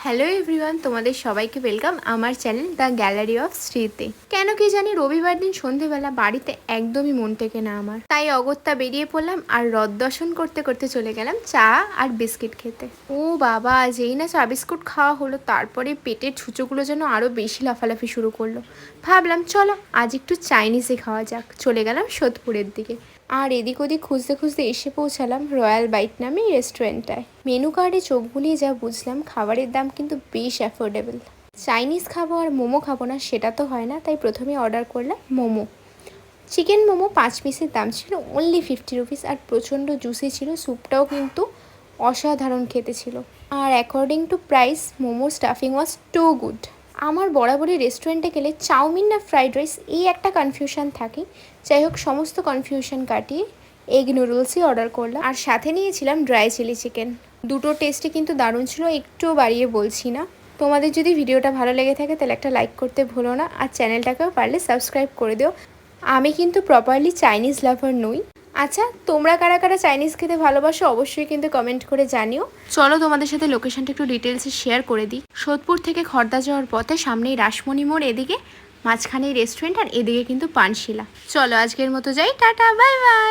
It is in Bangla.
হ্যালো এভরিওয়ান, তোমাদের সবাইকে ওয়েলকাম আমার চ্যানেল দ্য গ্যালারি অফ স্মৃতি। কেন কি জানি রবিবার দিন সন্ধেবেলা বাড়িতে একদমই মন টেকে না আমার, তাই অগত্যা বেরিয়ে পড়লাম আর রথ দর্শন করতে করতে চলে গেলাম চা আর বিস্কিট খেতে। ও বাবা, যেই না চা বিস্কুট খাওয়া হলো তারপরে পেটের ছুঁচোগুলো যেন আরও বেশি লাফালাফি শুরু করলো। ভাবলাম চলো আজ একটু চাইনিজে খাওয়া যাক, চলে গেলাম সোদপুরের দিকে। আর এদিক ওদিক খুঁজতে খুঁজতে এসে পৌঁছালাম রয়্যাল বাইট নামে রেস্টুরেন্টটায়। মেনু কার্ডে চোখ বুলিয়ে যা বুঝলাম খাবারের দাম কিন্তু বেশ অ্যাফোর্ডেবল। চাইনিজ খাবো আর মোমো খাবো না সেটা তো হয় না, তাই প্রথমে অর্ডার করলাম মোমো। চিকেন মোমো 5 পিসের দাম ছিল অনলি 50 রুপিস, আর প্রচণ্ড জুসি ছিল, স্যুপটাও কিন্তু অসাধারণ খেতে ছিল। আর অ্যাকর্ডিং টু প্রাইস মোমোর স্টাফিং ওয়াজ টু গুড। আমার বরাবরই রেস্টুরেন্টে গেলে চাউমিন না ফ্রাইড রাইস এই একটা কনফিউশন থাকে। যাই হোক, সমস্ত কনফিউশন কাটিয়ে এগ নুডলসই অর্ডার করলাম, আর সাথে নিয়েছিলাম ড্রাই চিলি চিকেন। দুটো টেস্টই কিন্তু দারুণ ছিল, একটুও বাড়িয়ে বলছি না। তোমাদের যদি ভিডিওটা ভালো লেগে থাকে তাহলে একটা লাইক করতে ভুলো না, আর চ্যানেলটাকেও পারলে সাবস্ক্রাইব করে দিও। আমি কিন্তু প্রপারলি চাইনিজ লাভার নই। আচ্ছা, তোমরা কারা কারা চাইনিজ খেতে ভালোবাসো অবশ্যই কিন্তু কমেন্ট করে জানিও। চলো তোমাদের সাথে লোকেশনটা একটু ডিটেলসে শেয়ার করে দিই। সোদপুর থেকে খড়দা যাওয়ার পথে সামনেই রাসমণি মোড়, এদিকে মাঝখানেই রেস্টুরেন্ট, আর এদিকে কিন্তু পানশিলা। চলো আজকের মতো যাই, টাটা বাই বাই।